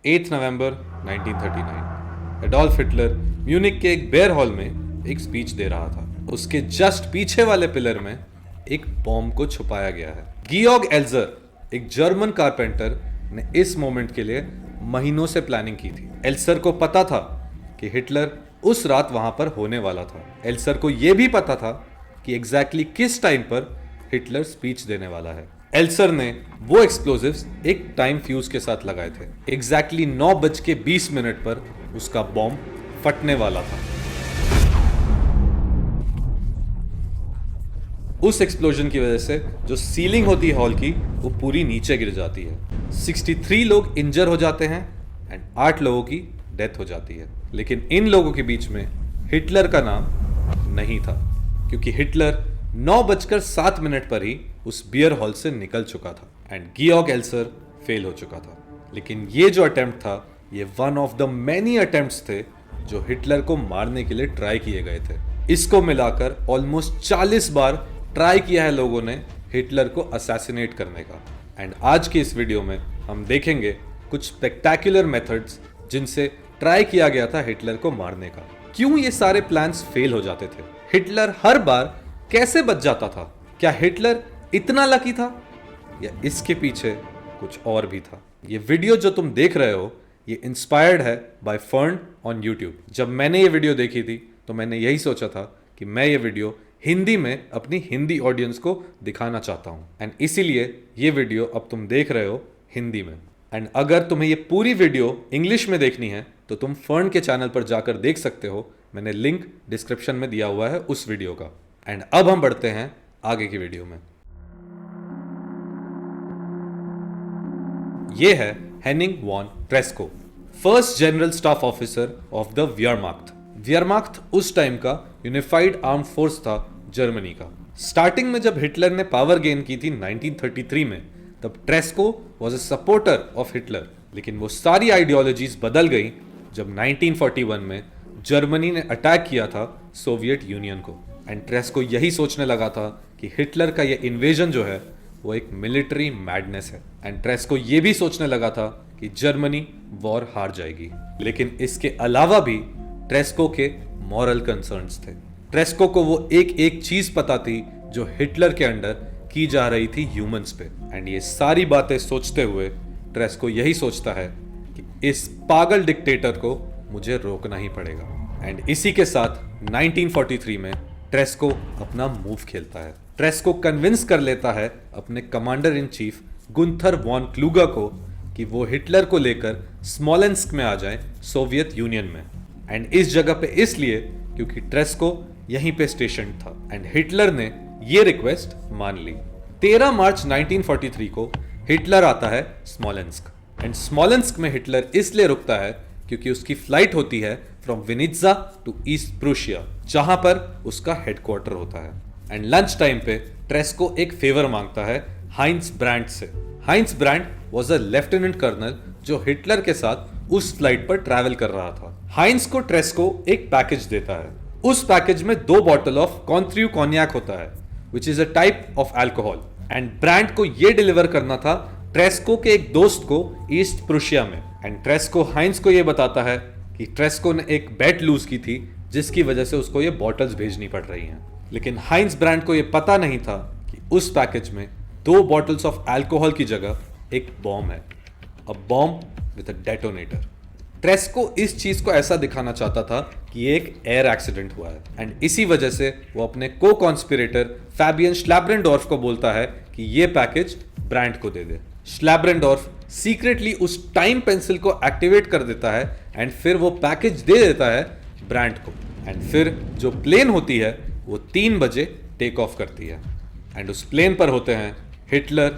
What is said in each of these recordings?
8 नवंबर 1939 Adolf Hitler Munich के एक bear hall में एक स्पीच दे रहा था। उसके जस्ट पीछे वाले पिलर में एक बॉम्ब को छुपाया गया है। गियोर्ग एल्जर, एक जर्मन कारपेंटर, ने इस मोमेंट के लिए महीनों से प्लानिंग की थी। एल्सर को पता था कि हिटलर उस रात वहां पर होने वाला था। एल्सर को यह भी पता था कि एग्जैक्टली किस टाइम पर हिटलर स्पीच देने वाला है। एल्सर ने वो एक्सप्लोजिव्स एक टाइम फ्यूज के साथ लगाए थे। एग्जैक्टली 9:20 पर उसका बॉम्ब फटने वाला था। उस एक्सप्लोजन की वजह से जो सीलिंग होती है हॉल की वो पूरी नीचे गिर जाती है। 63 लोग इंजर हो जाते हैं एंड 8 लोगों की डेथ हो जाती है। लेकिन इन लोगों के बीच में हिटलर का नाम नहीं था, क्योंकि हिटलर 9:07 पर ही उस बियर हॉल से निकल चुका था एंड गियोर्ग एल्सर फेल हो चुका था। लेकिन ये जो अटेम्प्ट था, ये one of the many attempts थे जो हिटलर को मारने के लिए ट्राई किए गए थे। इसको मिलाकर ऑलमोस्ट 40 बार ट्राई किया है लोगों ने हिटलर को असैसिनेट करने का। एंड आज की इस वीडियो में हम देखेंगे कुछ स्पेक्टेकुलर मेथड्स जिनसे ट्राई किया गया था हिटलर को मारने का। क्यों ये सारे प्लान्स फेल हो जाते थे, हिटलर हर बार कैसे बच जाता था, क्या हिटलर इतना लकी था या इसके पीछे कुछ और भी था। ये वीडियो जो तुम देख रहे हो ये इंस्पायर्ड है बाय फर्न ऑन यूट्यूब। जब मैंने ये वीडियो देखी थी तो मैंने यही सोचा था कि मैं ये वीडियो हिंदी में अपनी हिंदी ऑडियंस को दिखाना चाहता हूँ एंड इसीलिए ये वीडियो अब तुम देख रहे हो हिंदी में। एंड अगर तुम्हें ये पूरी वीडियो इंग्लिश में देखनी है तो तुम फर्न के चैनल पर जाकर देख सकते हो। मैंने लिंक डिस्क्रिप्शन में दिया हुआ है उस वीडियो का। एंड अब हम बढ़ते हैं आगे की वीडियो में। ये है Henning von Tresckow, first general staff officer of the Wehrmacht. Wehrmacht उस टाइम का यूनिफाइड आर्म फोर्स था जर्मनी का। स्टार्टिंग में जब हिटलर ने पावर गेन की थी 1933 में, तब Tresco was a supporter of Hitler. लेकिन वो सारी आइडियोलॉजीज बदल गई जब 1941 में जर्मनी ने अटैक किया था सोवियत यूनियन को। एंड ट्रेस्को यही सोचने लगा था कि हिटलर का ये इन्वेजन जो है वो एक मिलिट्री मैडनेस है। एंड ट्रेस्को ये भी सोचने लगा था कि जर्मनी वॉर हार जाएगी। लेकिन इसके अलावा भी ट्रेस्को के मॉरल कंसर्न्स थे। ट्रेस्को को वो एक एक चीज पता थी जो हिटलर के अंडर की जा रही थी ह्यूमंस पे। एंड ये सारी बातें सोचते हुए ट्रेस्को यही सोचता है कि इस पागल डिक्टेटर को मुझे रोकना ही पड़ेगा। एंड इसी के साथ 1943 में ट्रेस्को अपना मूव खेलता है। ट्रेस्को कन्विंस कर लेता है अपने commander in chief Gunther von Kluge को कि वो हिटलर को लेकर स्मोलेंस्क में आ जाए सोवियत यूनियन में। एंड इस जगह पे इसलिए क्योंकि ट्रेस्को यहीं पे स्टेशन था। एंड हिटलर ने ये रिक्वेस्ट मान ली। 13 मार्च 1943 को हिटलर आता है स्मोलेंस्क। एंड स्मोलेंस्क में हिटलर इसलिए रुकता है क्योंकि उसकी फ्लाइट होती है from Vinnytsia to East Prussia, जहां पर उसका हेडक्वार्टर होता है। एंड लंच टाइम पे ट्रेस्को एक फेवर मांगता है हाइंस ब्रांड से। Heinz Brandt was a lieutenant colonel जो हिटलर के साथ उस फ्लाइट पर ट्रैवल कर रहा था। हाइंस को ट्रेस्को एक पैकेज देता है। उस पैकेज में 2 बॉटल ऑफ कॉन्थ्रियू कॉन्याक होता है, which is a type of alcohol. And brand को यह डिलीवर करना था ट्रेस्को के एक दोस्त को ईस्ट प्रूशिया में। एंड ट्रेस्को हाइंस को यह बताता है कि ट्रेस्को ने एक बेट लूज की थी जिसकी वजह से उसको ये बॉटल्स भेजनी पड़ रही हैं। लेकिन हाइंस ब्रांड को यह पता नहीं था कि उस पैकेज में 2 बॉटल्स ऑफ अल्कोहल की जगह एक बॉम्ब है, a bomb with a detonator. Tresco इस चीज को ऐसा दिखाना चाहता था कि ये एक एयर एक्सीडेंट हुआ है। एंड इसी वजह से वो अपने को कॉन्स्पिरेटर फैबियन श्लैब्रेंडोर्फ को बोलता है कि ये पैकेज ब्रांड को दे दे। श्लैब्रेंडोर्फ सीक्रेटली उस टाइम पेंसिल को एक्टिवेट कर देता है एंड फिर वो पैकेज दे देता है ब्रांड को। एंड फिर जो प्लेन होती है वो 3 बजे टेक ऑफ करती है। एंड उस प्लेन पर होते हैं हिटलर,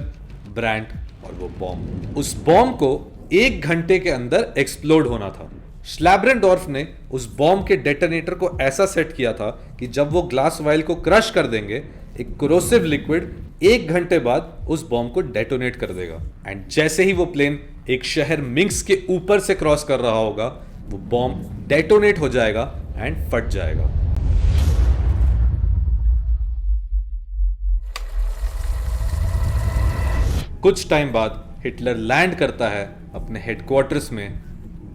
ब्रांड और वो बॉम्ब। उस बॉम्ब को 1 घंटे के अंदर एक्सप्लोड होना था। श्लैब्रेंडोर्फ ने उस बॉम्ब के डेटोनेटर को ऐसा सेट किया था कि जब वो ग्लास वाइल को क्रश कर देंगे, एक कोरोसिव लिक्विड 1 घंटे बाद उस बॉम्ब को डेटोनेट कर देगा। एंड जैसे ही वो प्लेन एक शहर मिंक्स के ऊपर से क्रॉस कर रहा होगा, वो बॉम्ब डेटोनेट हो जाएगा एंड फट जाएगा। कुछ टाइम बाद हिटलर लैंड करता है अपने हेडक्वार्टर्स में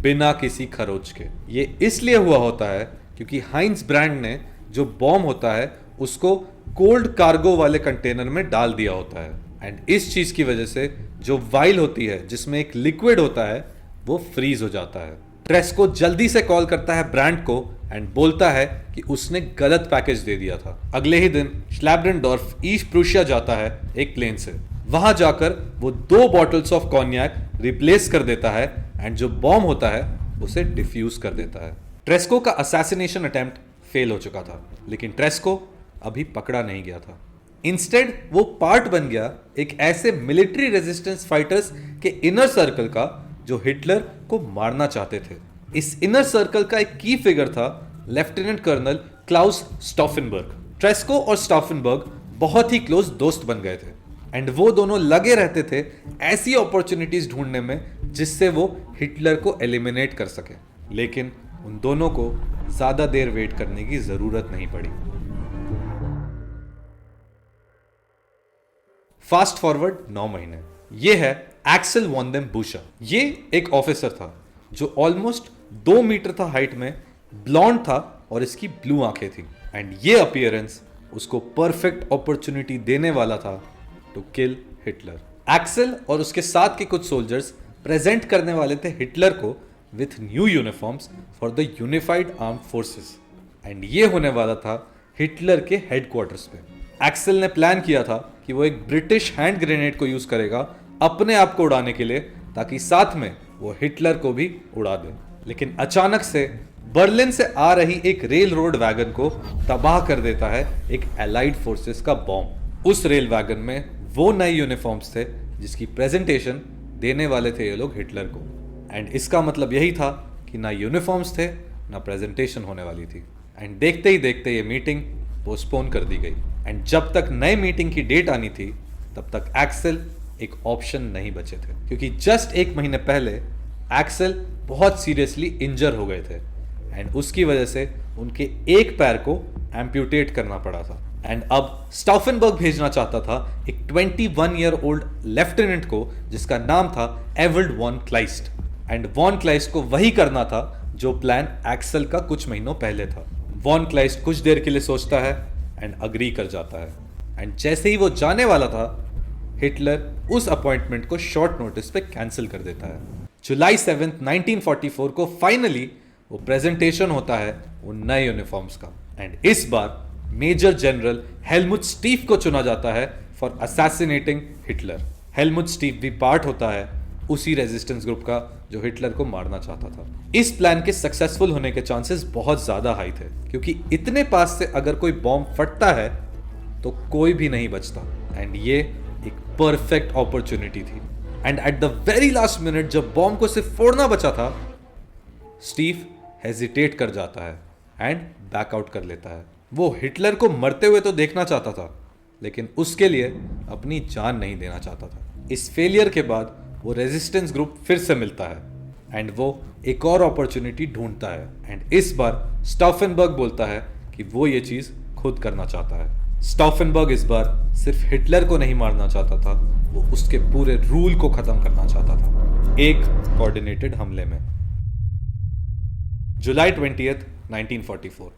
बिना किसी खरोच के। ये इसलिए हुआ होता है क्योंकि हाइंज ब्रांड ने जो बॉम्ब होता है उसको कोल्ड कार्गो वाले कंटेनर में डाल दिया होता है, एंड इस चीज की वजह से जो वाइल होती है जिसमें एक लिक्विड होता है वो फ्रीज हो जाता है। ट्रेस्को जल्दी से कॉल करता है ब्रांड को एंड बोलता है कि उसने गलत पैकेज दे दिया था। अगले ही दिन श्लैब्रेंडोर्फ ईस्ट प्रूशिया जाता है एक प्लेन से। वहां जाकर वो 2 बॉटल्स ऑफ कॉन्याक रिप्लेस कर देता है एंड जो बॉम्ब होता है उसे डिफ्यूज कर देता है। ट्रेस्को का असैसिनेशन अटेम्प्ट फेल हो चुका था, लेकिन ट्रेस्को अभी पकड़ा नहीं गया था। इंस्टेड वो पार्ट बन गया एक ऐसे मिलिट्री रेजिस्टेंस फाइटर्स के इनर सर्कल का जो हिटलर को मारना चाहते थे। इस इनर सर्कल का एक की फिगर था लेफ्टिनेंट कर्नल क्लाउस स्टॉफनबर्ग। ट्रेस्को और स्टॉफनबर्ग बहुत ही क्लोज दोस्त बन गए थे एंड वो दोनों लगे रहते थे ऐसी अपॉर्चुनिटीज ढूंढने में जिससे वो हिटलर को एलिमिनेट कर सके, लेकिन उन दोनों को ज्यादा देर वेट करने की जरूरत नहीं पड़ी। फास्ट फॉरवर्ड 9 महीने, ये है एक्सेल वॉन देम बुशर। ये एक ऑफिसर था जो ऑलमोस्ट 2 मीटर था हाइट में, ब्लॉन्ड था और इसकी ब्लू आंखें थी, एंड ये अपीयरेंस उसको परफेक्ट अपॉर्चुनिटी देने वाला था टू किल हिटलर। एक्सेल और उसके साथ के कुछ सोल्जर्स प्रेजेंट करने वाले थे हिटलर को with new uniforms for the unified armed forces, and ये होने वाला था हिटलर के हेडक्वार्टर्स पे। एक्सेल ने प्लान किया था कि वो एक ब्रिटिश हैंड ग्रेनेड को यूज करेगा अपने आप को उड़ाने के लिए, ताकि साथ में वो हिटलर को भी उड़ा दे। लेकिन अचानक से बर्लिन से आ रही एक रेल रोड वैगन को तबाह कर देता है एक एलाइड फोर्सेस का बॉम्ब। उस रेल वैगन में वो नए यूनिफॉर्म्स थे जिसकी प्रेजेंटेशन देने वाले थे ये लोग हिटलर को, एंड इसका मतलब यही था कि ना यूनिफॉर्म्स थे ना प्रेजेंटेशन होने वाली थी। एंड देखते ही देखते ये मीटिंग पोस्टपोन कर दी गई, एंड जब तक नए मीटिंग की डेट आनी थी तब तक एक्सेल एक ऑप्शन नहीं बचे थे, क्योंकि जस्ट 1 महीने पहले एक्सेल बहुत सीरियसली इंजर हो गए थे एंड उसकी वजह से उनके एक पैर को एम्प्यूटेट करना पड़ा था। एंड अब स्टॉफनबर्ग भेजना चाहता था एक 21 ईयर ओल्ड लेफ्टिनेंट को जिसका नाम था एवल्ड वॉन क्लाइस्ट, एंड वॉन क्लाइस्ट को वही करना था जो प्लान एक्सेल का कुछ महीनों पहले था। वॉन क्लाइस्ट कुछ देर के लिए सोचता है एंड अग्री कर जाता है, एंड जैसे ही वो जाने वाला था हिटलर उस अपॉइंटमेंट को शॉर्ट नोटिस पे कैंसिल कर देता है। जुलाई 7, 1944 को फाइनली वो प्रेजेंटेशन होता है उन नए यूनिफॉर्म्स का, एंड इस बार मेजर जनरल हेलमुट स्टीफ को चुना जाता है फॉर असैसिनेटिंग हिटलर। हेलमुट स्टीफ भी पार्ट होता है उसी रेजिस्टेंस ग्रुप का जो हिटलर को मारना चाहता था। इस प्लान के सक्सेसफुल होने के चांसेस बहुत ज्यादा हाई थे, क्योंकि इतने पास से अगर कोई बॉम्ब फटता है तो कोई भी नहीं बचता, एंड ये एक परफेक्ट अपॉर्चुनिटी थी। And at the very last minute जब बॉम्ब को सिर्फ फोड़ना बचा था, स्टीव हेजिटेट कर जाता है एंड बैकआउट कर लेता है। वो हिटलर को मरते हुए तो देखना चाहता था, लेकिन उसके लिए अपनी जान नहीं देना चाहता था। इस फेलियर के बाद वो रेजिस्टेंस ग्रुप फिर से मिलता है एंड वो एक और अपॉर्चुनिटी ढूंढता है, एंड इस बार स्टॉफनबर्ग बोलता है कि वो ये चीज खुद करना चाहता है। स्टॉफनबर्ग इस बार सिर्फ हिटलर को नहीं मारना चाहता था, वो उसके पूरे रूल को खत्म करना चाहता था एक कोऑर्डिनेटेड हमले में। जुलाई 20, 1944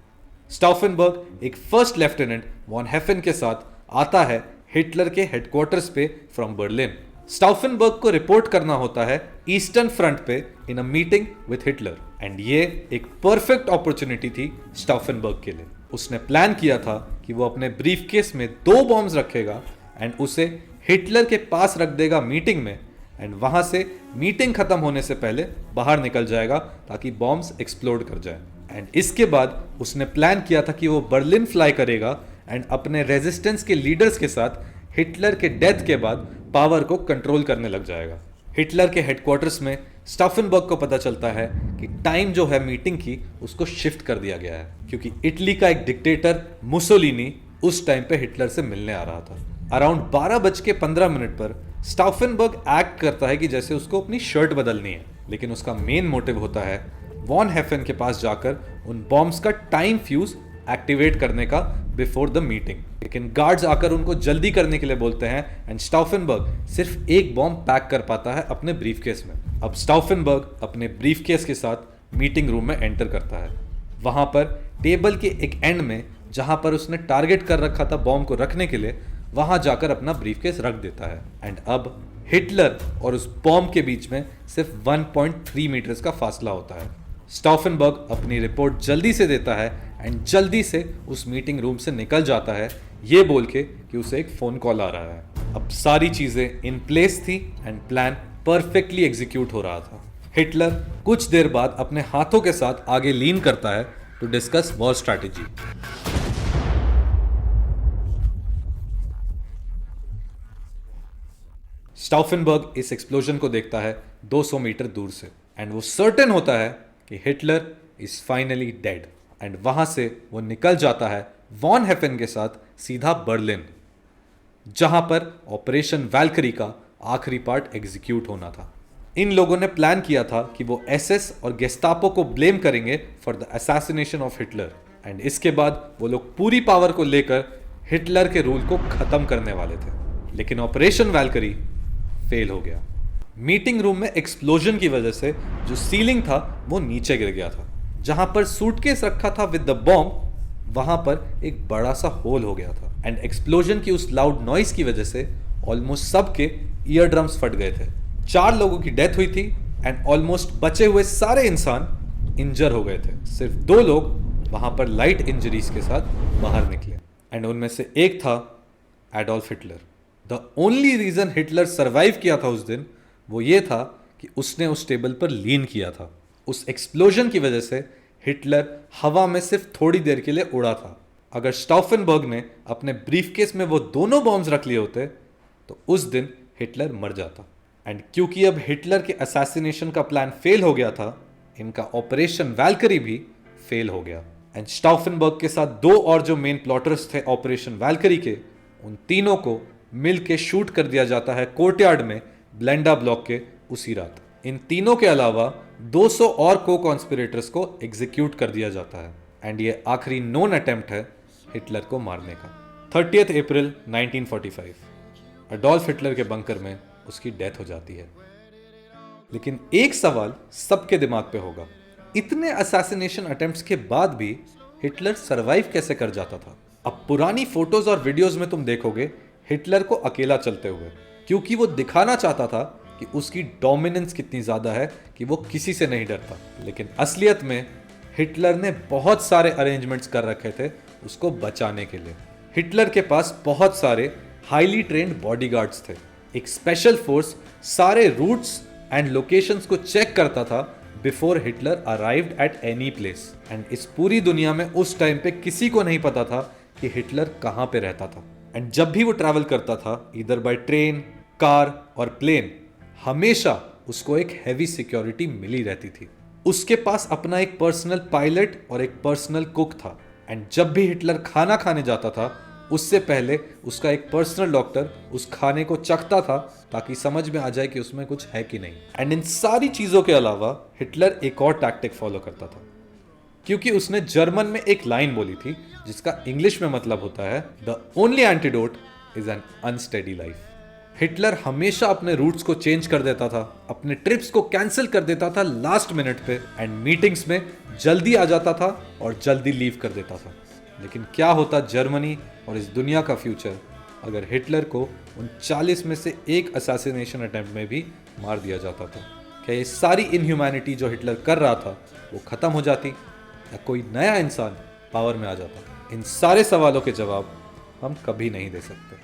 स्टॉफनबर्ग एक फर्स्ट लेफ्टिनेंट वॉन हेफन के साथ आता है हिटलर के हेडक्वार्टर्स पे फ्रॉम बर्लिन। स्टॉफनबर्ग को रिपोर्ट करना होता है ईस्टर्न फ्रंट पे in a meeting with Hitler, and ये एक परफेक्ट अपॉर्चुनिटी थी स्टॉफनबर्ग के लिए। उसने प्लान किया था कि वो अपने ब्रीफकेस में 2 बॉम्ब्स रखेगा एंड उसे हिटलर के पास रख देगा मीटिंग में, एंड वहां से मीटिंग खत्म होने से पहले बाहर निकल जाएगा ताकि बॉम्ब्स एक्सप्लोड कर जाए। एंड इसके बाद उसने प्लान किया था कि वो बर्लिन फ्लाई करेगा एंड अपने रेजिस्टेंस के लीडर्स के साथ हिटलर के डेथ के बाद पावर को कंट्रोल करने लग जाएगा। हिटलर के हेडक्वार्टर्स में स्टॉफनबर्ग को पता चलता है कि टाइम जो है मीटिंग की उसको शिफ्ट कर दिया गया है, क्योंकि इटली का एक डिक्टेटर मुसोलिनी उस टाइम पे हिटलर से मिलने आ रहा था। अराउंड 12:15 पर स्टॉफनबर्ग एक्ट करता है कि जैसे उसको अपनी शर्ट बदलनी है, लेकिन उसका मेन मोटिव होता है वॉन हेफन के पास जाकर उन बॉम्ब्स का टाइम फ्यूज एक्टिवेट करने का बिफोर द मीटिंग। लेकिन गार्ड्स आकर उनको जल्दी करने के लिए बोलते हैं एंड स्टाउफेनबर्ग सिर्फ एक बॉम्ब पैक कर पाता है अपने ब्रीफकेस में। अब स्टाउफेनबर्ग अपने ब्रीफकेस के साथ मीटिंग रूम में एंटर करता है। वहां पर टेबल के एक एंड में जहां पर उसने टारगेट कर रखा था बॉम्ब को रखने के लिए, वहां जाकर अपना ब्रीफकेस रख देता है। एंड अब हिटलर और उस बॉम्ब के बीच में सिर्फ 1.3 मीटर्स का फासला होता है। स्टाउफेनबर्ग अपनी रिपोर्ट जल्दी से देता है एंड जल्दी से उस मीटिंग रूम से निकल जाता है, ये बोल के कि उसे एक फोन कॉल आ रहा है। अब सारी चीजें इन प्लेस थी एंड प्लान परफेक्टली एग्जीक्यूट हो रहा था। हिटलर कुछ देर बाद अपने हाथों के साथ आगे लीन करता है टू डिस्कस वॉर स्ट्रैटेजी। स्टाउफेनबर्ग इस एक्सप्लोजन को देखता है 200 मीटर दूर से एंड वो सर्टेन होता है कि Hitler is finally dead. And वहां से वो निकल जाता है वॉन हेफन के साथ सीधा बर्लिन, जहां पर ऑपरेशन वैल्करी का आखिरी पार्ट एग्जीक्यूट होना था। इन लोगों ने प्लान किया था कि वो एसएस और गेस्टापो को ब्लेम करेंगे for the assassination of Hitler and इसके बाद वो लोग पूरी पावर को लेकर हिटलर के रूल को खत्म करने वाले थे। लेकिन ऑपरेशन वैल्करी फेल हो गया। मीटिंग रूम में एक्सप्लोजन की वजह से जो सीलिंग था वो नीचे गिर गया था। जहां पर सूटकेस रखा था विद द बॉम्ब, वहां पर एक बड़ा सा होल हो गया था एंड एक्सप्लोजन की उस लाउड नॉइस की वजह से ऑलमोस्ट सबके ईयर ड्रम्स फट गए थे। 4 लोगों की डेथ हुई थी एंड ऑलमोस्ट बचे हुए सारे इंसान इंजर हो गए थे। सिर्फ 2 लोग वहां पर लाइट इंजरीज के साथ बाहर निकले एंड उनमें से एक था Adolf Hitler. The only reason Hitler survive किया था उस दिन वो ये था कि उसने उस टेबल पर लीन किया था। उस एक्सप्लोजन की वजह से हिटलर हवा में सिर्फ थोड़ी देर के लिए उड़ा था। अगर स्टाउफेनबर्ग ने अपने ब्रीफकेस में वो दोनों बॉम्ब्स रख लिए होते तो उस दिन हिटलर मर जाता। एंड क्योंकि अब हिटलर के असैसिनेशन का प्लान फेल हो गया था, इनका ऑपरेशन वैल्करी भी फेल हो गया। एंड स्टाउफेनबर्ग के साथ 2 और जो मेन प्लॉटर्स थे ऑपरेशन वैल्करी के, उन तीनों को मिल के शूट कर दिया जाता है कोर्टयार्ड में ब्लेंडा ब्लॉक के उसी रात। इन तीनों के अलावा 200 और को कॉन्स्पिरेटर्स को एग्जीक्यूट कर दिया जाता है एंड ये आखिरी नोन अटेम्प्ट है हिटलर को मारने का। 30 अप्रैल 1945 अडोल्फ हिटलर के बंकर में उसकी डेथ हो जाती है। लेकिन एक सवाल सबके दिमाग पे होगा, इतने असैसिनेशन अटेम्प्ट्स के बाद भी हिटलर सरवाइव कैसे कर जाता था? अब पुरानी फोटोज और वीडियोस में तुम देखोगे हिटलर को अकेला चलते हुए, क्योंकि वो दिखाना चाहता था कि उसकी डोमिनेंस कितनी ज्यादा है कि वो किसी से नहीं डरता। लेकिन असलियत में हिटलर ने बहुत सारे अरेंजमेंट्स कर रखे थे उसको बचाने के लिए। हिटलर के पास बहुत सारे हाईली ट्रेन्ड बॉडीगार्ड्स थे। एक स्पेशल फोर्स सारे रूट्स एंड लोकेशंस को चेक करता था before Hitler arrived at any place. And इस पूरी दुनिया में उस टाइम पे किसी को नहीं पता था कि हिटलर कहां पे रहता था। एंड जब भी वो ट्रैवल करता था इधर बाय ट्रेन, कार और प्लेन, हमेशा उसको एक हैवी सिक्योरिटी मिली रहती थी। उसके पास अपना एक पर्सनल पायलट और एक पर्सनल कुक था। एंड जब भी हिटलर खाना खाने जाता था उससे पहले उसका एक पर्सनल डॉक्टर उस खाने को चखता था ताकि समझ में आ जाए कि उसमें कुछ है कि नहीं। एंड इन सारी चीजों के अलावा हिटलर एक और टैक्टिक फॉलो करता था, क्योंकि उसने जर्मन में एक लाइन बोली थी जिसका इंग्लिश में मतलब होता है the only antidote is an unsteady life. Hitler हमेशा अपने रूट्स को चेंज कर देता था, अपने ट्रिप्स को कैंसिल कर देता था लास्ट मिनट पे एंड मीटिंग्स में जल्दी आ जाता था और जल्दी लीव कर देता था। लेकिन क्या होता जर्मनी और इस दुनिया का फ्यूचर अगर हिटलर को उन 40 में से एक असैसिनेशन अटेम्प्ट में भी मार दिया जाता था? क्या ये सारी इनह्यूमैनिटी जो हिटलर कर रहा था वो खत्म हो जाती या कोई नया इंसान पावर में आ जाता? इन सारे सवालों के जवाब हम कभी नहीं दे सकते।